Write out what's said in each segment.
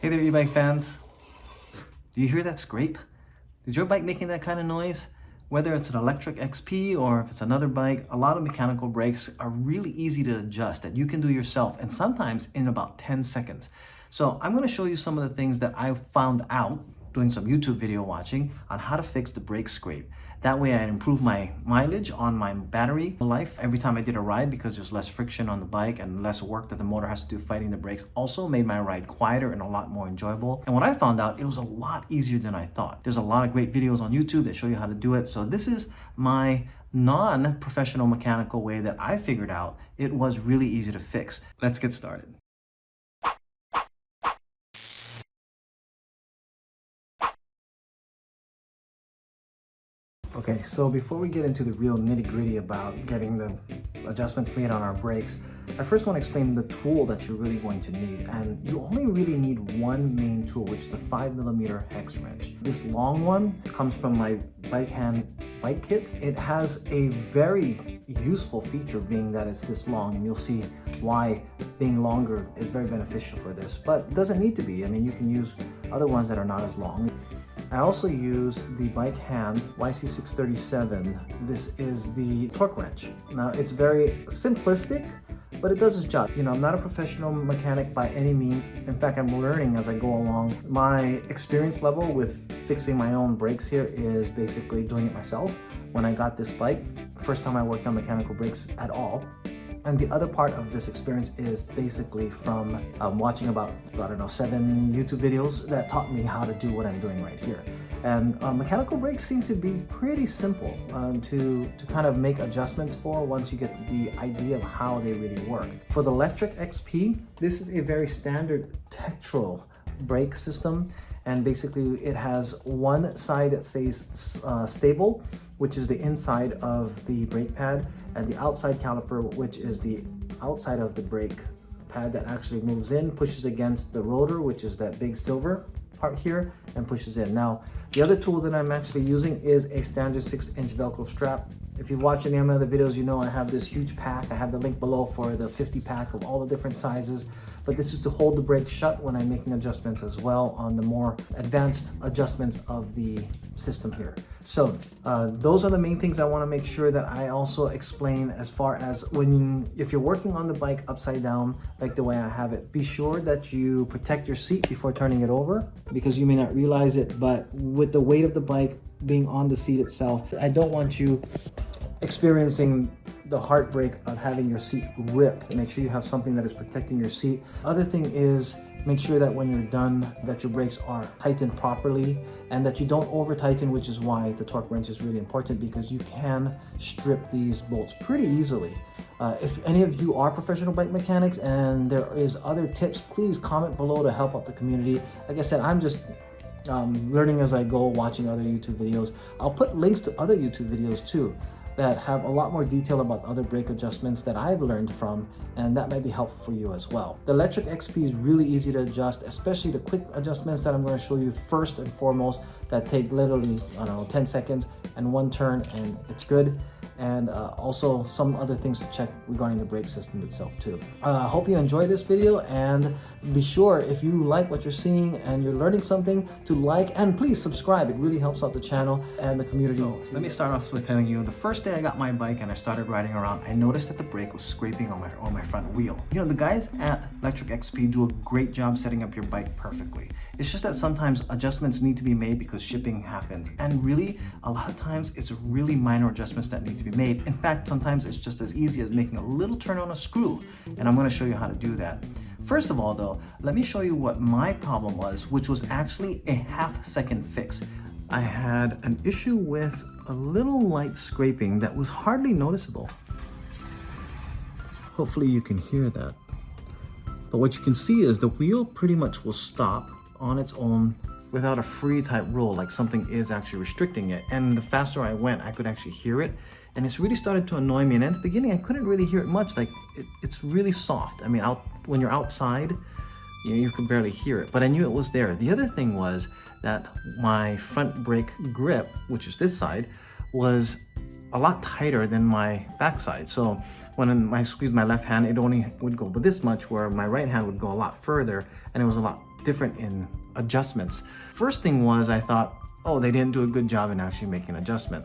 Hey there, e-bike fans. Do you hear that scrape? Is your bike making that kind of noise? Whether it's an Lectric XP or if it's another bike, a lot of mechanical brakes are really easy to adjust that you can do yourself, and sometimes in about 10 seconds. So I'm going to show you some of the things that I found out doing some YouTube video watching on how to fix the brake scrape. That way I improve my mileage on my battery life every time I did a ride, because there's less friction on the bike and less work that the motor has to do fighting the brakes. Also made my ride quieter and a lot more enjoyable. And what I found out, it was a lot easier than I thought. There's a lot of great videos on YouTube that show you how to do it. So this is my non-professional mechanical way that I figured out. It was really easy to fix. Let's get started. Okay, so before we get into the real nitty-gritty about getting the adjustments made on our brakes, I first want to explain the tool that you're really going to need. And you only really need one main tool, which is a 5mm hex wrench. This long one comes from my bike kit. It has a very useful feature, being that it's this long, and you'll see why being longer is very beneficial for this, but it doesn't need to be. I mean, you can use other ones that are not as long. I also use the Bike Hand YC637. This is the torque wrench. Now, it's very simplistic, but it does its job. You know, I'm not a professional mechanic by any means. In fact, I'm learning as I go along. My experience level with fixing my own brakes here is basically doing it myself. When I got this bike, first time I worked on mechanical brakes at all. And the other part of this experience is basically from watching about, I don't know, 7 YouTube videos that taught me how to do what I'm doing right here. And mechanical brakes seem to be pretty simple to kind of make adjustments for once you get the idea of how they really work. For the Lectric XP, this is a very standard Tektro brake system. And basically it has one side that stays stable, which is the inside of the brake pad, and the outside caliper, which is the outside of the brake pad that actually moves in, pushes against the rotor, which is that big silver part here, and pushes in. Now, the other tool that I'm actually using is a standard 6-inch Velcro strap. If you've watched any of my other videos, you know I have this huge pack. I have the link below for the 50 pack of all the different sizes. But this is to hold the brake shut when I'm making adjustments as well on the more advanced adjustments of the system here. So those are the main things I want to make sure that I also explain, as far as if you're working on the bike upside down, like the way I have it, be sure that you protect your seat before turning it over, because you may not realize it, but with the weight of the bike being on the seat itself, I don't want you experiencing the heartbreak of having your seat rip. Make sure you have something that is protecting your seat. Other thing is, make sure that when you're done, that your brakes are tightened properly and that you don't over tighten, which is why the torque wrench is really important, because you can strip these bolts pretty easily. If any of you are professional bike mechanics and there is other tips, please comment below to help out the community. Like I said, I'm just learning as I go, watching other YouTube videos. I'll put links to other YouTube videos too that have a lot more detail about other brake adjustments that I've learned from, and that might be helpful for you as well. The Lectric XP is really easy to adjust, especially the quick adjustments that I'm going to show you first and foremost, that take literally, I don't know, 10 seconds and one turn, and it's good. And also some other things to check regarding the brake system itself too. Hope you enjoy this video, and be sure, if you like what you're seeing and you're learning something, to like and please subscribe. It really helps out the channel and the community. So, let me start off with telling you, the first day I got my bike and I started riding around, I noticed that the brake was scraping on my front wheel. You know, the guys at Lectric XP do a great job setting up your bike perfectly. It's just that sometimes adjustments need to be made because shipping happens, and really a lot of times it's really minor adjustments that need to be made. In fact, sometimes it's just as easy as making a little turn on a screw, and I'm going to show you how to do that. First of all though, let me show you what my problem was, which was actually a half-second fix. I had an issue with a little light scraping that was hardly noticeable. Hopefully you can hear that. But what you can see is the wheel pretty much will stop on its own without a free type roll, like something is actually restricting it. And the faster I went, I could actually hear it. And it's really started to annoy me. And at the beginning, I couldn't really hear it much. Like it's really soft. I mean, when you're outside, you could barely hear it, but I knew it was there. The other thing was that my front brake grip, which is this side, was a lot tighter than my backside. So when I squeezed my left hand, it only would go this much, where my right hand would go a lot further, and it was a lot different in adjustments. First thing was, I thought, oh, they didn't do a good job in actually making an adjustment.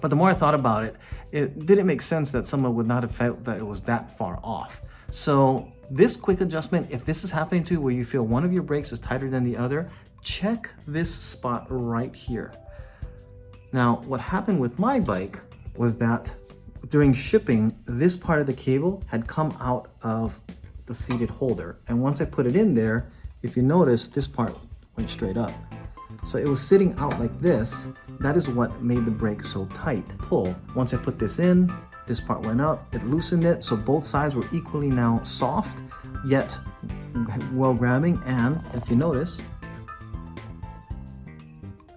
But the more I thought about it, it didn't make sense that someone would not have felt that it was that far off. So this quick adjustment, if this is happening to you where you feel one of your brakes is tighter than the other, check this spot right here. Now, what happened with my bike was that during shipping, this part of the cable had come out of the seated holder. And once I put it in there, if you notice, this part went straight up. So it was sitting out like this. That is what made the brake so tight. Pull. Once I put this in, this part went up, it loosened it, so both sides were equally now soft, yet well grabbing, and if you notice,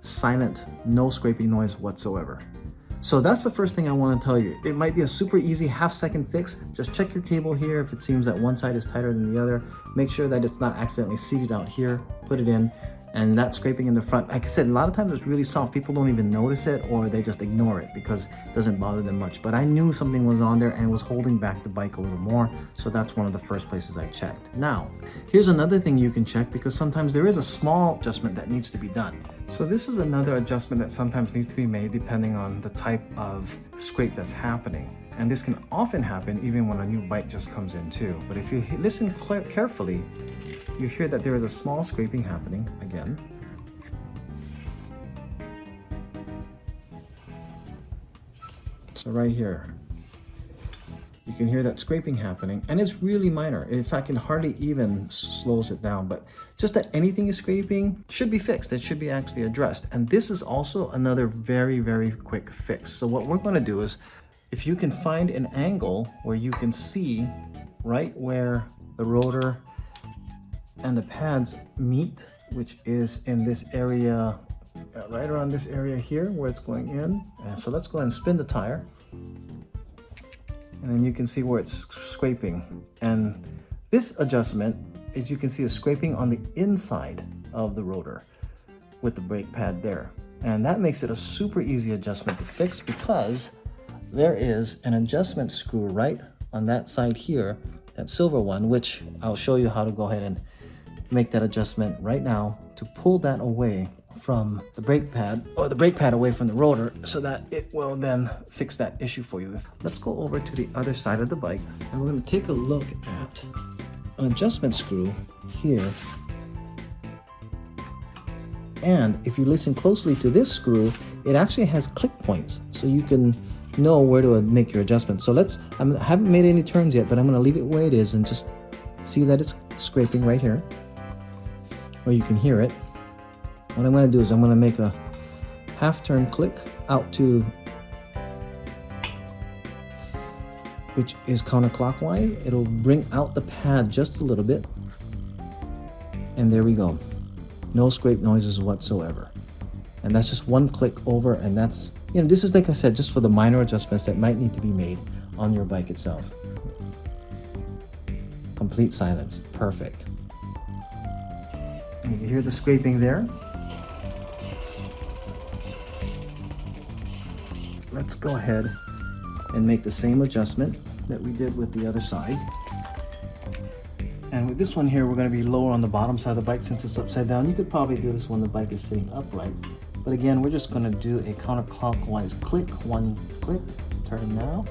silent, no scraping noise whatsoever. So that's the first thing I want to tell you. It might be a super easy half-second fix. Just check your cable here. If it seems that one side is tighter than the other, make sure that it's not accidentally seated out here, put it in. And that scraping in the front, like I said, a lot of times it's really soft. People don't even notice it, or they just ignore it because it doesn't bother them much. But I knew something was on there and was holding back the bike a little more. So that's one of the first places I checked. Now, here's another thing you can check, because sometimes there is a small adjustment that needs to be done. So this is another adjustment that sometimes needs to be made depending on the type of scrape that's happening. And this can often happen even when a new bike just comes in too. But if you listen carefully, you hear that there is a small scraping happening again. So right here, you can hear that scraping happening, and it's really minor. In fact, it hardly even slows it down, but just that anything is scraping should be fixed. It should be actually addressed. And this is also another very, very quick fix. So what we're going to do is, if you can find an angle where you can see right where the rotor and the pads meet, which is in this area, right around this area here where it's going in. And so let's go ahead and spin the tire. And then you can see where it's scraping. And this adjustment, as you can see, is scraping on the inside of the rotor with the brake pad there. And that makes it a super easy adjustment to fix, because there is an adjustment screw right on that side here, that silver one, which I'll show you how to go ahead and make that adjustment right now to pull that away from the brake pad, or the brake pad away from the rotor, so that it will then fix that issue for you. Let's go over to the other side of the bike, and we're going to take a look at an adjustment screw here. And if you listen closely to this screw, it actually has click points, so you can know where to make your adjustment. So I haven't made any turns yet, but I'm going to leave it where it is and just see that it's scraping right here, or you can hear it. What I'm going to do is I'm going to make a half turn click out to, which is counterclockwise. It'll bring out the pad just a little bit, and there we go. No scrape noises whatsoever. And that's just one click over, and that's, this is, like I said, just for the minor adjustments that might need to be made on your bike itself. Complete silence. Perfect. You can hear the scraping there. Let's go ahead and make the same adjustment that we did with the other side. And with this one here, we're going to be lower on the bottom side of the bike since it's upside down. You could probably do this when the bike is sitting upright. But again, we're just going to do a counterclockwise click. One click, turn now.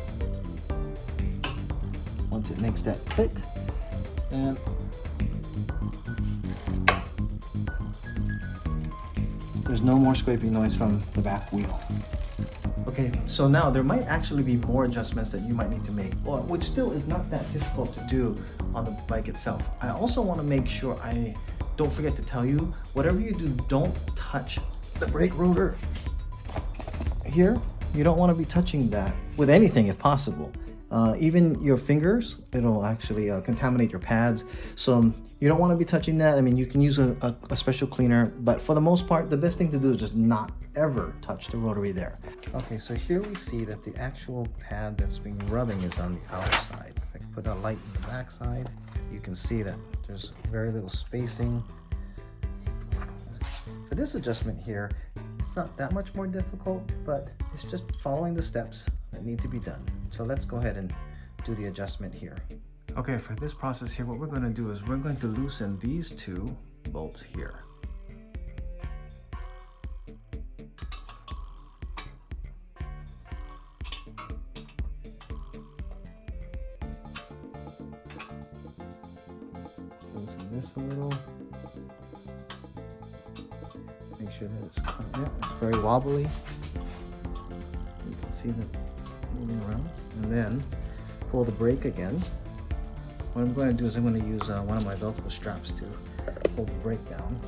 Once it makes that click, and there's no more scraping noise from the back wheel. Okay, so now there might actually be more adjustments that you might need to make, which still is not that difficult to do on the bike itself. I also want to make sure I don't forget to tell you, whatever you do, don't touch the brake rotor here. You don't want to be touching that with anything if possible. Even your fingers, it'll actually contaminate your pads. So you don't want to be touching that. I mean, you can use a special cleaner, but for the most part, the best thing to do is just not ever touch the rotary there. Okay, so here we see that the actual pad that's being rubbing is on the outer side. If I can put a light in the back side, you can see that there's very little spacing. For this adjustment here, it's not that much more difficult, but it's just following the steps that need to be done. So let's go ahead and do the adjustment here. Okay, for this process here, what we're going to do is we're going to loosen these two bolts here. Loosen this a little. Make sure that it's very wobbly. You can see that moving around. And then pull the brake again. What I'm going to do is I'm going to use one of my Velcro straps to hold the brake down.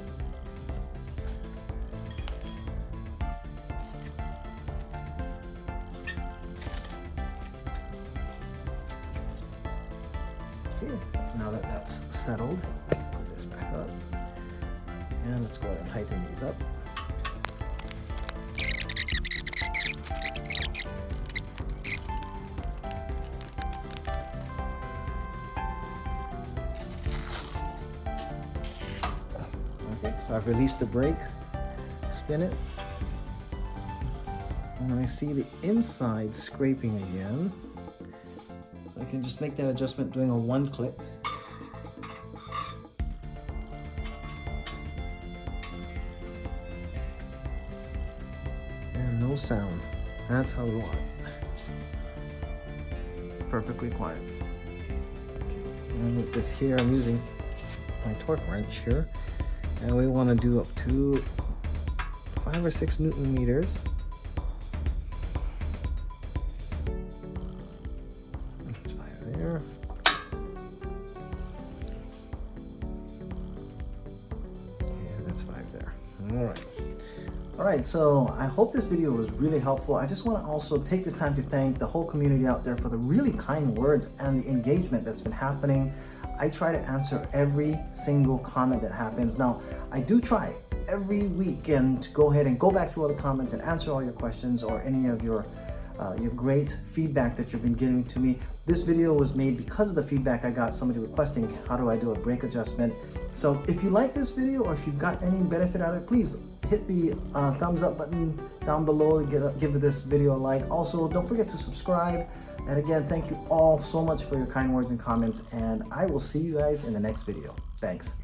Okay, now that that's settled, put this back up. And let's go ahead and tighten these up. Okay, so I've released the brake, spin it, and I see the inside scraping again. So I can just make that adjustment doing a one click. And no sound. That's how we want it. Perfectly quiet. And with this here, I'm using my torque wrench here. And we want to do up to 5 or 6 Newton meters. That's 5 there. And that's 5 there. All right, so I hope this video was really helpful. I just want to also take this time to thank the whole community out there for the really kind words and the engagement that's been happening. I try to answer every single comment that happens. Now, I do try every weekend to go ahead and go back through all the comments and answer all your questions or any of your great feedback that you've been giving to me. This video was made because of the feedback I got, somebody requesting how do I do a brake adjustment. So if you like this video or if you've got any benefit out of it, please hit the thumbs up button down below and give this video a like. Also, don't forget to subscribe. And again, thank you all so much for your kind words and comments, and I will see you guys in the next video. Thanks.